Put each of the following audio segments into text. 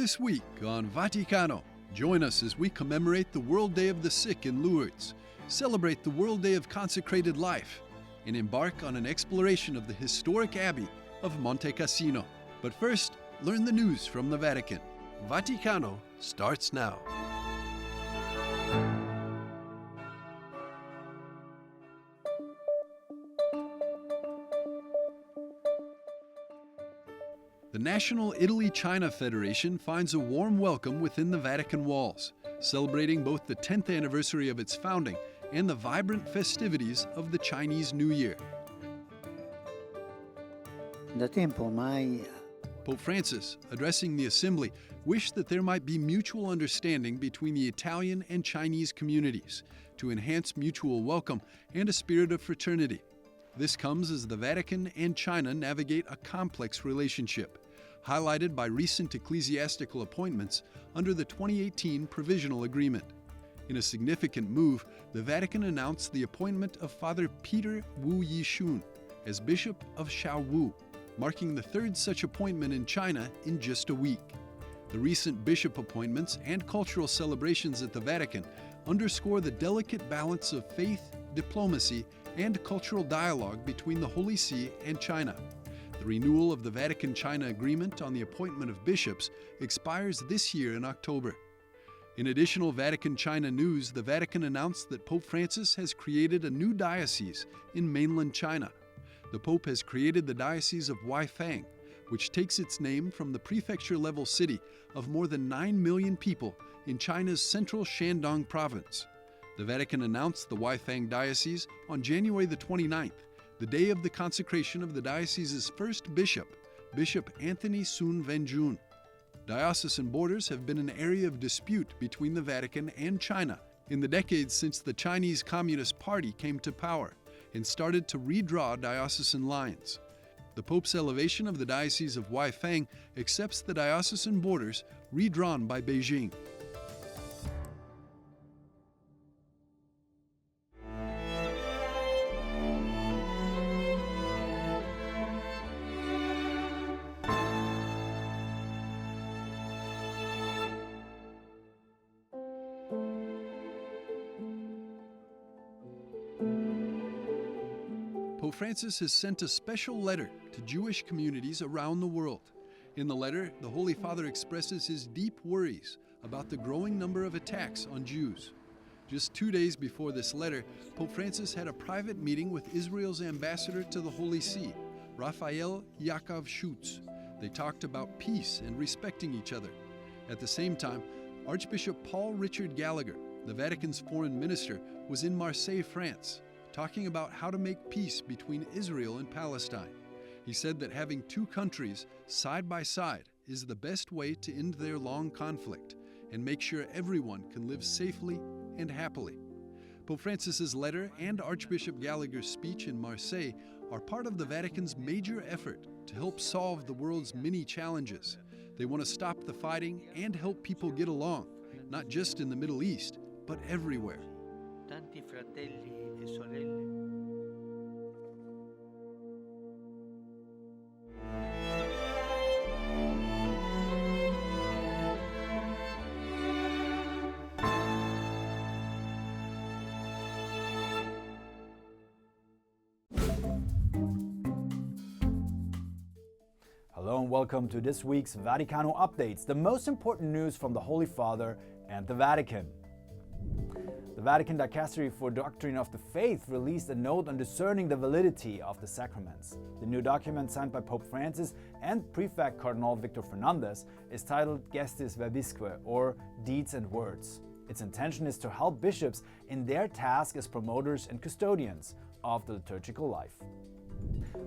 This week on Vaticano, join us as we commemorate the World Day of the Sick in Lourdes, celebrate the World Day of Consecrated Life, and embark on an exploration of the historic Abbey of Monte Cassino. But first, learn the news from the Vatican. Vaticano starts now. The National Italy-China Federation finds a warm welcome within the Vatican walls, celebrating both the 10th anniversary of its founding and the vibrant festivities of the Chinese New Year. Pope Francis, addressing the Assembly, wished that there might be mutual understanding between the Italian and Chinese communities to enhance mutual welcome and a spirit of fraternity. This comes as the Vatican and China navigate a complex relationship, highlighted by recent ecclesiastical appointments under the 2018 Provisional Agreement. In a significant move, the Vatican announced the appointment of Father Peter Wu Yishun as Bishop of Shaowu, marking the third such appointment in China in just a week. The recent bishop appointments and cultural celebrations at the Vatican underscore the delicate balance of faith, diplomacy, and cultural dialogue between the Holy See and China. The renewal of the Vatican-China Agreement on the appointment of bishops expires this year in October. In additional Vatican-China news, the Vatican announced that Pope Francis has created a new diocese in mainland China. The Pope has created the Diocese of Weifang, which takes its name from the prefecture-level city of more than 9 million people in China's central Shandong province. The Vatican announced the Weifang Diocese on January the 29th, the day of the consecration of the diocese's first bishop, Bishop Anthony Sun Wenjun. Diocesan borders have been an area of dispute between the Vatican and China in the decades since the Chinese Communist Party came to power and started to redraw diocesan lines. The Pope's elevation of the Diocese of Weifang accepts the diocesan borders redrawn by Beijing. Pope Francis has sent a special letter to Jewish communities around the world. In the letter, the Holy Father expresses his deep worries about the growing number of attacks on Jews. Just 2 days before this letter, Pope Francis had a private meeting with Israel's ambassador to the Holy See, Raphael Yaakov Schutz. They talked about peace and respecting each other. At the same time, Archbishop Paul Richard Gallagher, the Vatican's foreign minister, was in Marseille, France, talking about how to make peace between Israel and Palestine. He said that having two countries side by side is the best way to end their long conflict and make sure everyone can live safely and happily. Pope Francis's letter and Archbishop Gallagher's speech in Marseille are part of the Vatican's major effort to help solve the world's many challenges. They want to stop the fighting and help people get along, not just in the Middle East, but everywhere. Tanti fratelli e sorelle. Hello and welcome to this week's Vaticano Updates, the most important news from the Holy Father and the Vatican. The Vatican Dicastery for Doctrine of the Faith released a note on discerning the validity of the sacraments. The new document, signed by Pope Francis and Prefect Cardinal Victor Fernandez, is titled Gestis Verbisque, or Deeds and Words. Its intention is to help bishops in their task as promoters and custodians of the liturgical life.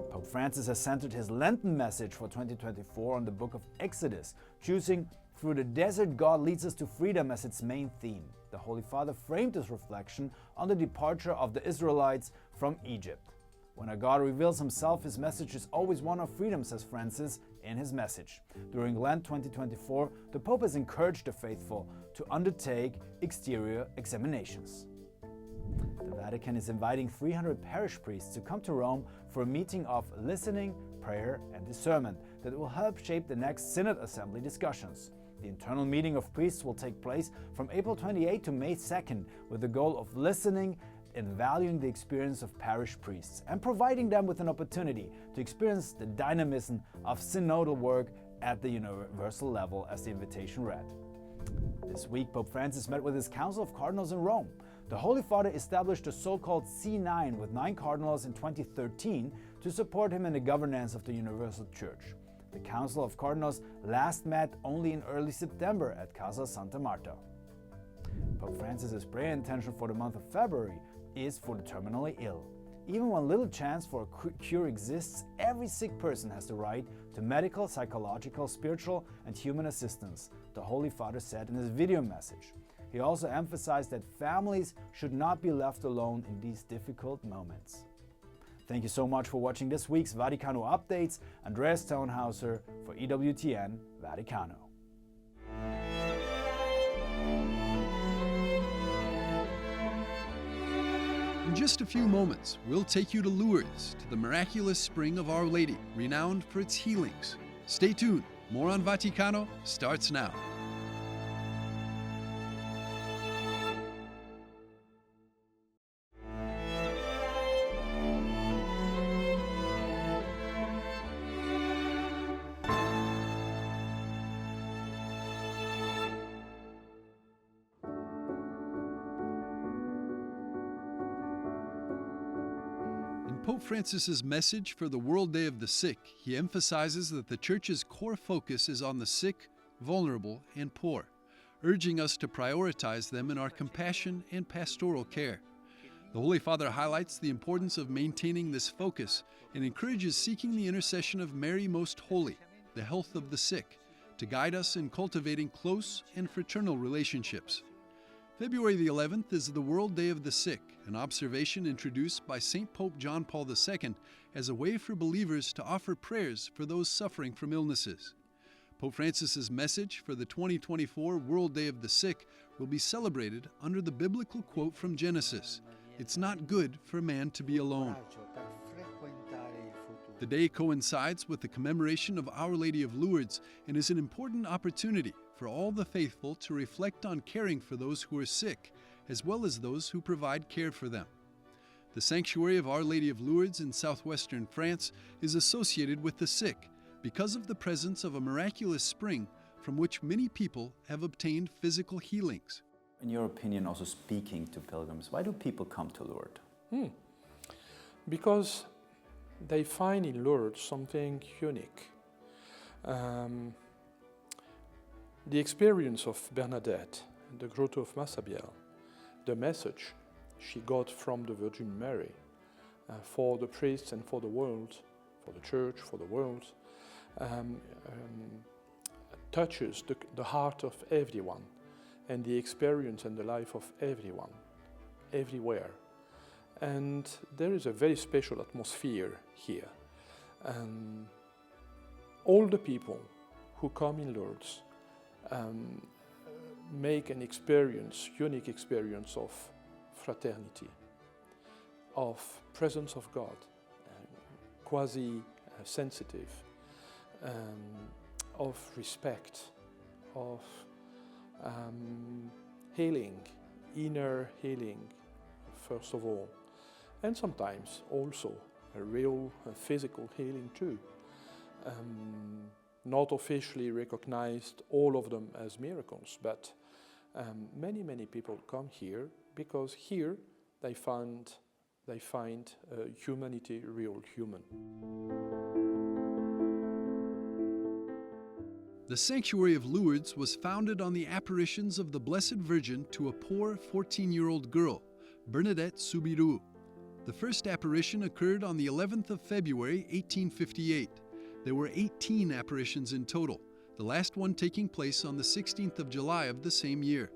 Pope Francis has centered his Lenten message for 2024 on the book of Exodus, choosing "Through the desert God leads us to freedom" as its main theme. The Holy Father framed his reflection on the departure of the Israelites from Egypt. When a God reveals himself, his message is always one of freedom, says Francis in his message. During Lent 2024, the Pope has encouraged the faithful to undertake exterior examinations. The Vatican is inviting 300 parish priests to come to Rome for a meeting of listening, prayer and discernment that will help shape the next Synod Assembly discussions. The internal meeting of priests will take place from April 28 to May 2nd with the goal of listening and valuing the experience of parish priests and providing them with an opportunity to experience the dynamism of synodal work at the universal level, as the invitation read. This week, Pope Francis met with his Council of Cardinals in Rome. The Holy Father established a so-called C9 with 9 cardinals in 2013 to support him in the governance of the Universal Church. The Council of Cardinals last met only in early September at Casa Santa Marta. Pope Francis's prayer intention for the month of February is for the terminally ill. Even when little chance for a cure exists, every sick person has the right to medical, psychological, spiritual, and human assistance, the Holy Father said in his video message. He also emphasized that families should not be left alone in these difficult moments. Thank you so much for watching this week's Vaticano Updates. Andreas Tonhauser for EWTN Vaticano. In just a few moments, we'll take you to Lourdes, to the miraculous spring of Our Lady, renowned for its healings. Stay tuned. More on Vaticano starts now. Pope Francis's message for the World Day of the Sick, he emphasizes that the Church's core focus is on the sick, vulnerable, and poor, urging us to prioritize them in our compassion and pastoral care. The Holy Father highlights the importance of maintaining this focus and encourages seeking the intercession of Mary Most Holy, the health of the sick, to guide us in cultivating close and fraternal relationships. February the 11th is the World Day of the Sick, an observation introduced by St. Pope John Paul II as a way for believers to offer prayers for those suffering from illnesses. Pope Francis's message for the 2024 World Day of the Sick will be celebrated under the biblical quote from Genesis, "It's not good for man to be alone." The day coincides with the commemoration of Our Lady of Lourdes and is an important opportunity for all the faithful to reflect on caring for those who are sick, as well as those who provide care for them. The sanctuary of Our Lady of Lourdes in southwestern France is associated with the sick because of the presence of a miraculous spring from which many people have obtained physical healings. In your opinion, also speaking to pilgrims, why do people come to Lourdes? Because they find in Lourdes something unique. The experience of Bernadette in the Grotto of Massabielle, the message she got from the Virgin Mary for the priests and for the world, for the Church, for the world, touches the heart of everyone and the experience and the life of everyone, everywhere. And there is a very special atmosphere here. All the people who come in Lourdes make an experience, unique experience of fraternity, of presence of God, quasi-sensitive, of respect, of healing, inner healing, first of all, and sometimes also a real physical healing too. Not officially recognized, all of them as miracles, but many people come here because here they find humanity real human. The Sanctuary of Lourdes was founded on the apparitions of the Blessed Virgin to a poor 14-year-old girl, Bernadette Soubirous. The first apparition occurred on the 11th of February, 1858. There were 18 apparitions in total, the last one taking place on the 16th of July of the same year.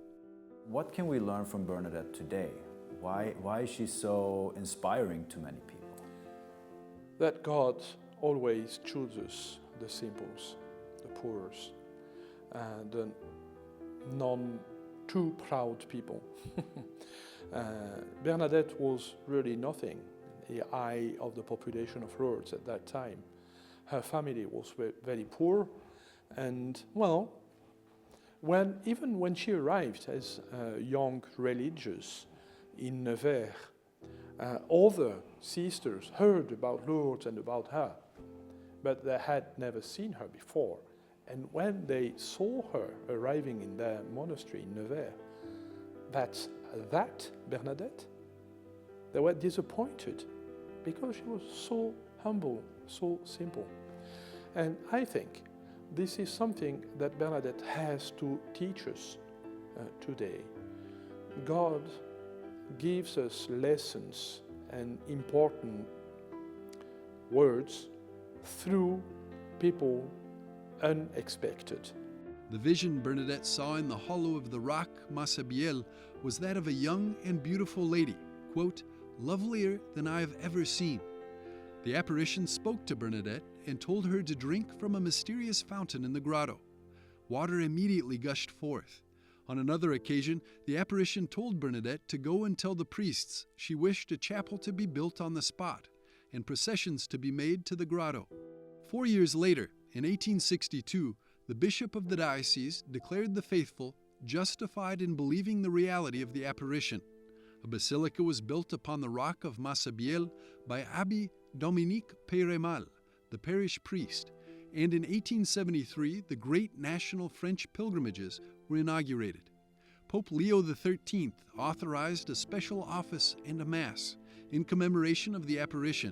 What can we learn from Bernadette today? Why is she so inspiring to many people? That God always chooses the simples, the poor, the none too proud people. Bernadette was really nothing in the eye of the population of Lourdes at that time. Her family was very poor, and well, Even when she arrived as a young religious in Nevers, other sisters heard about Lourdes and about her, but they had never seen her before. And when they saw her arriving in their monastery in Nevers, that Bernadette, they were disappointed because she was so humble, so simple. And I think this is something that Bernadette has to teach us today. God gives us lessons and important words through people unexpected. The vision Bernadette saw in the hollow of the rock Massabielle was that of a young and beautiful lady, quote, lovelier than I have ever seen. The apparition spoke to Bernadette and told her to drink from a mysterious fountain in the grotto. Water immediately gushed forth. On another occasion, the apparition told Bernadette to go and tell the priests she wished a chapel to be built on the spot and processions to be made to the grotto. 4 years later, in 1862, the bishop of the diocese declared the faithful justified in believing the reality of the apparition. A basilica was built upon the rock of Massabielle by Abbey Dominique Peyremal, the parish priest, and in 1873 the great national French pilgrimages were inaugurated. Pope Leo XIII authorized a special office and a mass in commemoration of the apparition,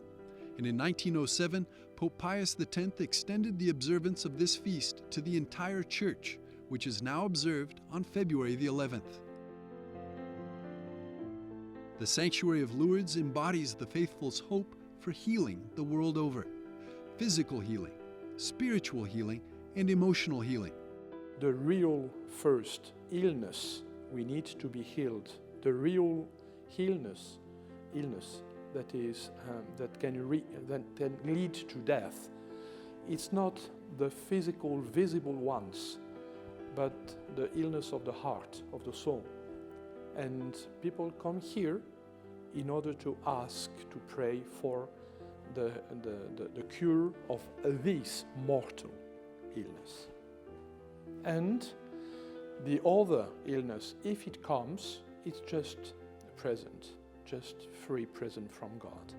and in 1907 Pope Pius X extended the observance of this feast to the entire church, which is now observed on February the 11th. The Sanctuary of Lourdes embodies the faithful's hope for healing the world over. Physical healing, spiritual healing, and emotional healing. The real first illness we need to be healed. The real illness that can lead to death. It's not the physical, visible ones, but the illness of the heart, of the soul. And people come here in order to ask, to pray for the cure of this mortal illness. And the other illness, if it comes, it's just a present, just free present from God.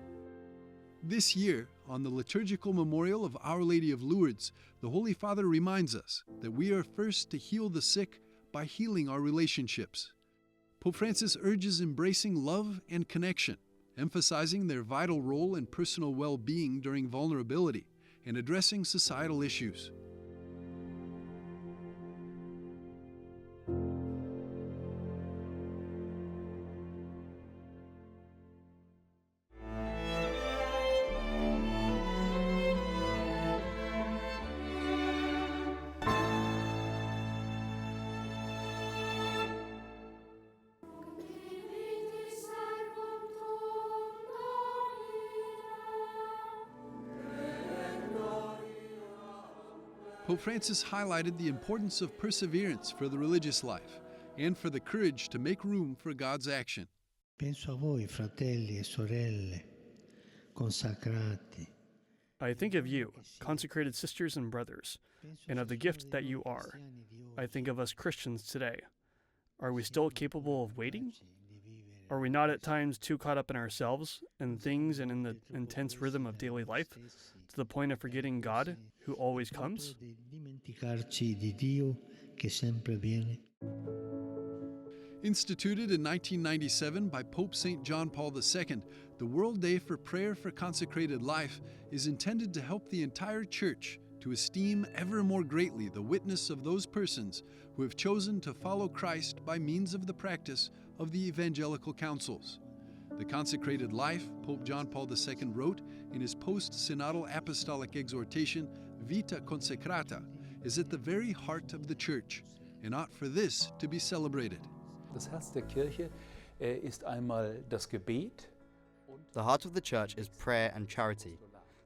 This year, on the liturgical memorial of Our Lady of Lourdes, the Holy Father reminds us that we are first to heal the sick by healing our relationships. Pope Francis urges embracing love and connection, emphasizing their vital role in personal well-being during vulnerability and addressing societal issues. Pope Francis highlighted the importance of perseverance for the religious life and for the courage to make room for God's action. Penso a voi, fratelli e sorelle, consacrati. I think of you, consecrated sisters and brothers, and of the gift that you are. I think of us Christians today. Are we still capable of waiting? Are we not at times too caught up in ourselves and things and in the intense rhythm of daily life to the point of forgetting God, who always comes? Instituted in 1997 by Pope St. John Paul II, the World Day for Prayer for Consecrated Life is intended to help the entire Church to esteem ever more greatly the witness of those persons who have chosen to follow Christ by means of the practice of the evangelical counsels. The Consecrated Life, Pope John Paul II wrote in his post-synodal apostolic exhortation, Vita Consecrata, is at the very heart of the Church, and ought for this to be celebrated. Das Herz der Kirche ist einmal das Gebet. The heart of the Church is prayer and charity.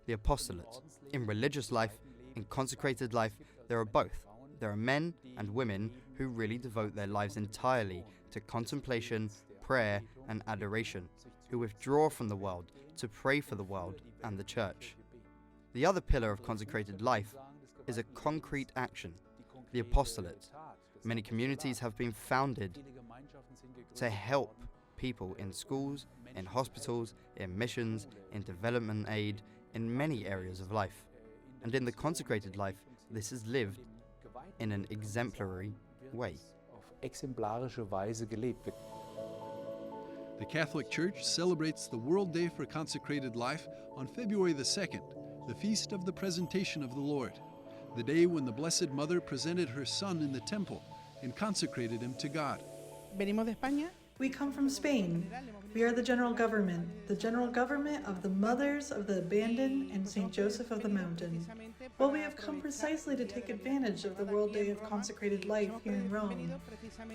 The apostolate. In religious life, in consecrated life, there are both. There are men and women who really devote their lives entirely to contemplation, prayer, and adoration, who withdraw from the world to pray for the world and the Church. The other pillar of consecrated life is a concrete action, the apostolate. Many communities have been founded to help people in schools, in hospitals, in missions, in development aid, in many areas of life. And in the consecrated life, this is lived in an exemplary way. The Catholic Church celebrates the World Day for Consecrated Life on February the 2nd, the feast of the Presentation of the Lord, the day when the Blessed Mother presented her Son in the temple and consecrated him to God. Venimos de España. We come from Spain. We are the general government of the mothers of the abandoned and St. Joseph of the Mountain. Well, we have come precisely to take advantage of the World Day of Consecrated Life here in Rome,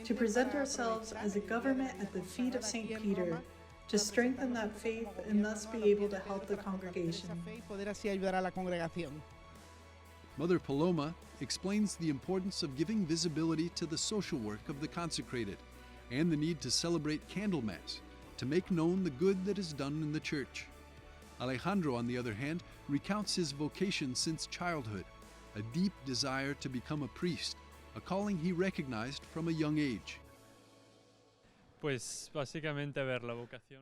to present ourselves as a government at the feet of St. Peter, to strengthen that faith and thus be able to help the congregation. Mother Paloma explains the importance of giving visibility to the social work of the consecrated and the need to celebrate Candlemas to make known the good that is done in the Church. Alejandro, on the other hand, recounts his vocation since childhood, a deep desire to become a priest, a calling he recognized from a young age.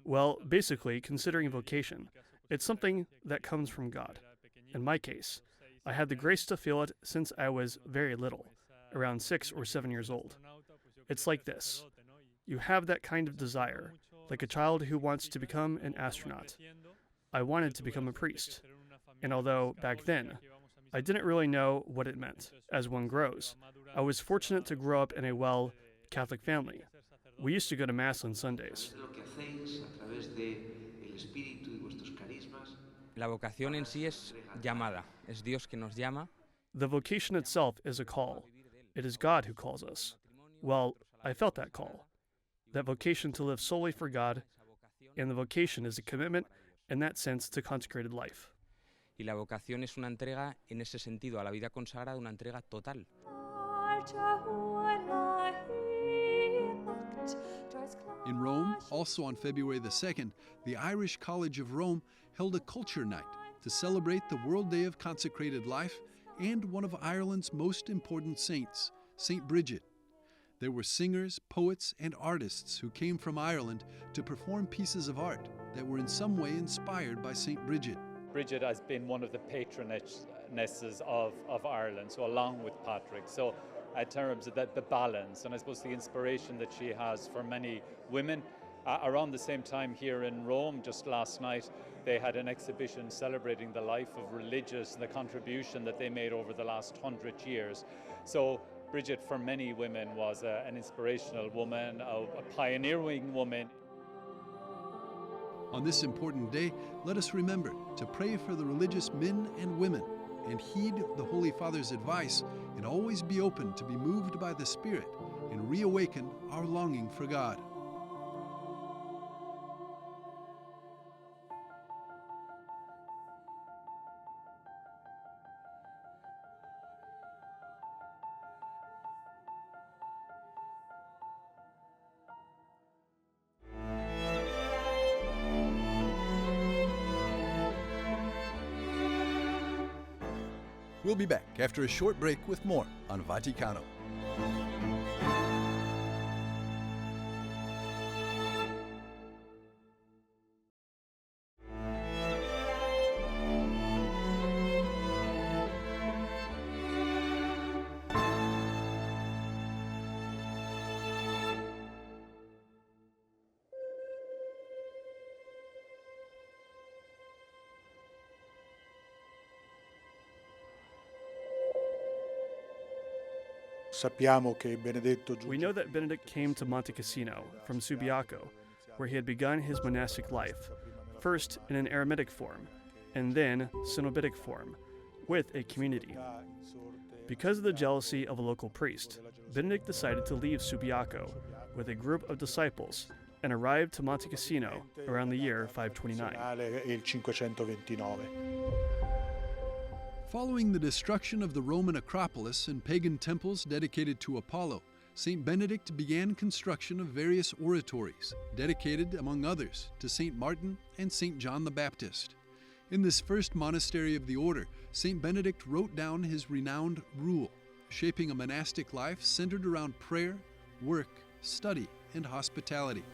Well, basically, considering vocation, it's something that comes from God. In my case, I had the grace to feel it since I was very little, around 6 or 7 years old. It's like this. You have that kind of desire, like a child who wants to become an astronaut. I wanted to become a priest, and although back then I didn't really know what it meant, as one grows, I was fortunate to grow up in a Catholic family. We used to go to Mass on Sundays. La vocación en sí es llamada, es Dios que nos llama. The vocation itself is a call. It is God who calls us. Well, I felt that call, that vocation to live solely for God, and the vocation is a commitment, in that sense, to consecrated life. Y la vocación es una entrega, en ese sentido, a la vida consagrada, una entrega total. In Rome, also on February the 2nd, the Irish College of Rome held a culture night to celebrate the World Day of Consecrated Life and one of Ireland's most important saints, St. Bridget. There were singers, poets, and artists who came from Ireland to perform pieces of art that were in some way inspired by St. Bridget. Bridget has been one of the patronesses of Ireland, so along with Patrick. So in terms of the balance and I suppose the inspiration that she has for many women. Around the same time here in Rome, just last night, they had an exhibition celebrating the life of religious and the contribution that they made over the last 100 years. So Bridget, for many women, was an inspirational woman, a pioneering woman. On this important day, let us remember to pray for the religious men and women and heed the Holy Father's advice and always be open to be moved by the Spirit and reawaken our longing for God. We'll be back after a short break with more on Vaticano. We know that Benedict came to Monte Cassino from Subiaco, where he had begun his monastic life, first in an eremitic form, and then cenobitic form, with a community. Because of the jealousy of a local priest, Benedict decided to leave Subiaco with a group of disciples and arrived to Monte Cassino around the year 529. Following the destruction of the Roman Acropolis and pagan temples dedicated to Apollo, St. Benedict began construction of various oratories, dedicated, among others, to St. Martin and St. John the Baptist. In this first monastery of the order, St. Benedict wrote down his renowned rule, shaping a monastic life centered around prayer, work, study, and hospitality.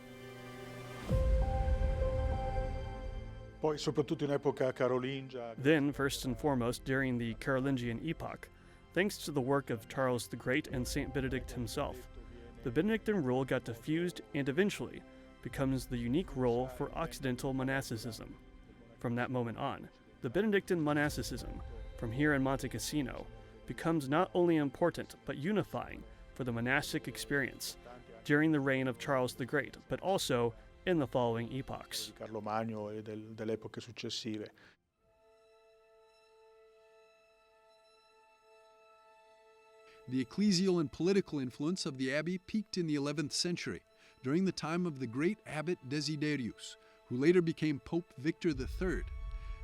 Then, first and foremost, during the Carolingian epoch, thanks to the work of Charles the Great and Saint Benedict himself, the Benedictine rule got diffused and eventually becomes the unique role for Occidental monasticism. From that moment on, the Benedictine monasticism, from here in Monte Cassino, becomes not only important but unifying for the monastic experience during the reign of Charles the Great, but also in the following epochs. The ecclesial and political influence of the abbey peaked in the 11th century, during the time of the great abbot Desiderius, who later became Pope Victor III,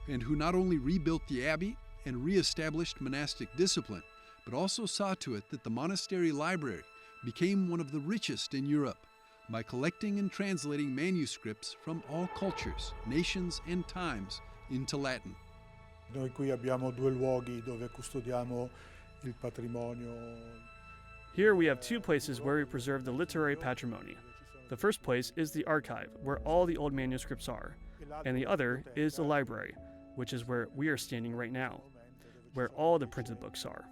and who not only rebuilt the abbey and re-established monastic discipline, but also saw to it that the monastery library became one of the richest in Europe by collecting and translating manuscripts from all cultures, nations, and times into Latin. Noi qui abbiamo due luoghi dove custodiamo il patrimonio. Here we have two places where we preserve the literary patrimony. The first place is the archive, where all the old manuscripts are, and the other is the library, which is where we are standing right now, where all the printed books are.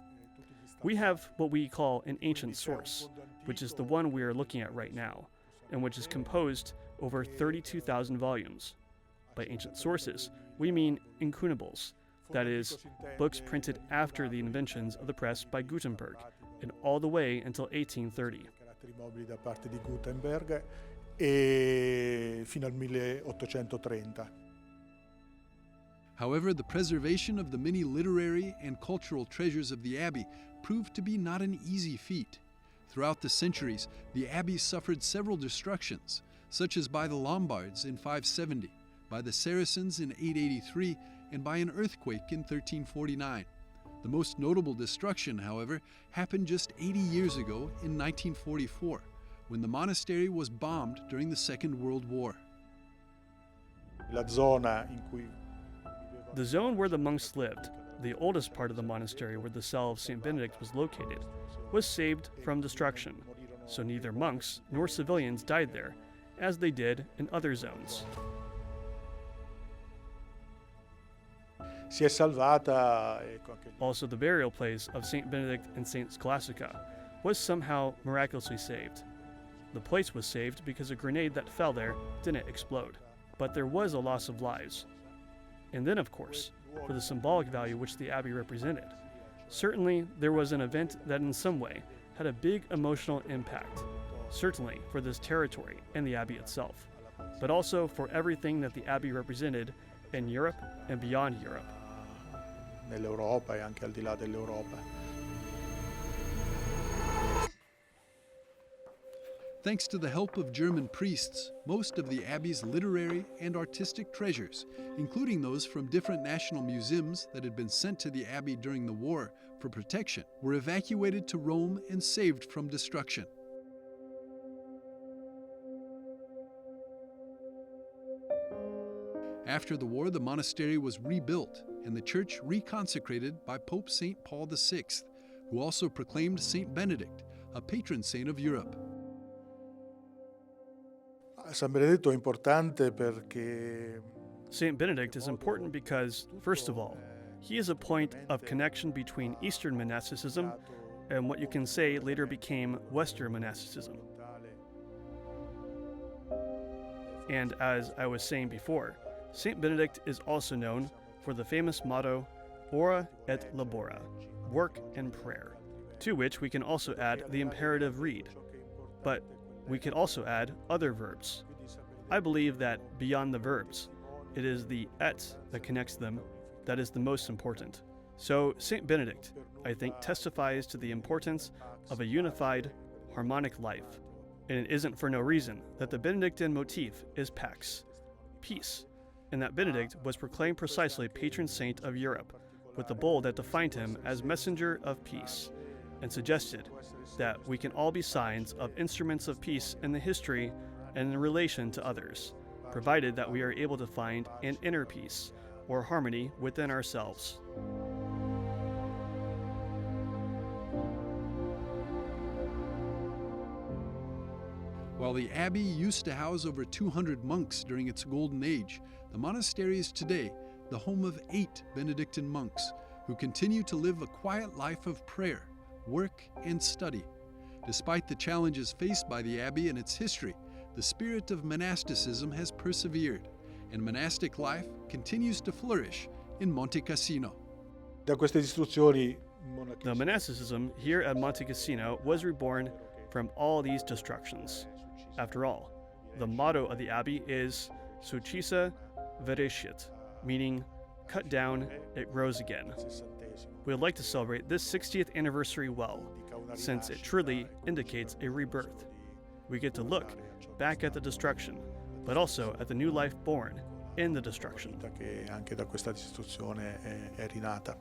We have what we call an ancient source, which is the one we are looking at right now, and which is composed over 32,000 volumes. By ancient sources, we mean incunables, that is, books printed after the inventions of the press by Gutenberg, and all the way until 1830. Da parte di Gutenberg e fino al 1830. However, the preservation of the many literary and cultural treasures of the abbey proved to be not an easy feat. Throughout the centuries, the abbey suffered several destructions, such as by the Lombards in 570, by the Saracens in 883, and by an earthquake in 1349. The most notable destruction, however, happened just 80 years ago in 1944, when the monastery was bombed during the Second World War. La zona in cui The zone where the monks lived, the oldest part of the monastery where the cell of St. Benedict was located, was saved from destruction, so neither monks nor civilians died there, as they did in other zones. si è salvata. Also, the burial place of St. Benedict and St. Scholastica was somehow miraculously saved. The place was saved because a grenade that fell there didn't explode, but there was a loss of lives. And then, of course, for the symbolic value which the abbey represented, certainly there was an event that in some way had a big emotional impact, certainly for this territory and the abbey itself, but also for everything that the abbey represented in Europe and beyond Europe. Nell'Europa e anche al di là dell'Europa. Thanks to the help of German priests, most of the Abbey's literary and artistic treasures, including those from different national museums that had been sent to the Abbey during the war for protection, were evacuated to Rome and saved from destruction. After the war, the monastery was rebuilt and the church reconsecrated by Pope St. Paul VI, who also proclaimed St. Benedict a patron saint of Europe. San Benedetto è importante perché St. Benedict is important because, first of all, he is a point of connection between Eastern monasticism and what you can say later became Western monasticism. And as I was saying before, St. Benedict is also known for the famous motto, Ora et Labora, work and prayer, to which we can also add the imperative read. But we could also add other verbs. I believe that beyond the verbs, it is the et that connects them that is the most important. So St. Benedict, I think, testifies to the importance of a unified, harmonic life. And it isn't for no reason that the Benedictine motif is Pax, peace, and that Benedict was proclaimed precisely patron saint of Europe, with the bull that defined him as messenger of peace, and suggested that we can all be signs of instruments of peace in the history and in relation to others, provided that we are able to find an inner peace or harmony within ourselves. While the Abbey used to house over 200 monks during its golden age, the monastery is today the home of 8 Benedictine monks who continue to live a quiet life of prayer, work, and study. Despite the challenges faced by the Abbey and its history, the spirit of monasticism has persevered, and monastic life continues to flourish in Monte Cassino. Da queste distruzioni The monasticism here at Monte Cassino was reborn from all these destructions. After all, the motto of the Abbey is Succisa Verescit, meaning cut down, it grows again. We would like to celebrate this 60th anniversary well, since it truly indicates a rebirth. We get to look back at the destruction, but also at the new life born in the destruction. che anche da questa distruzione è rinata.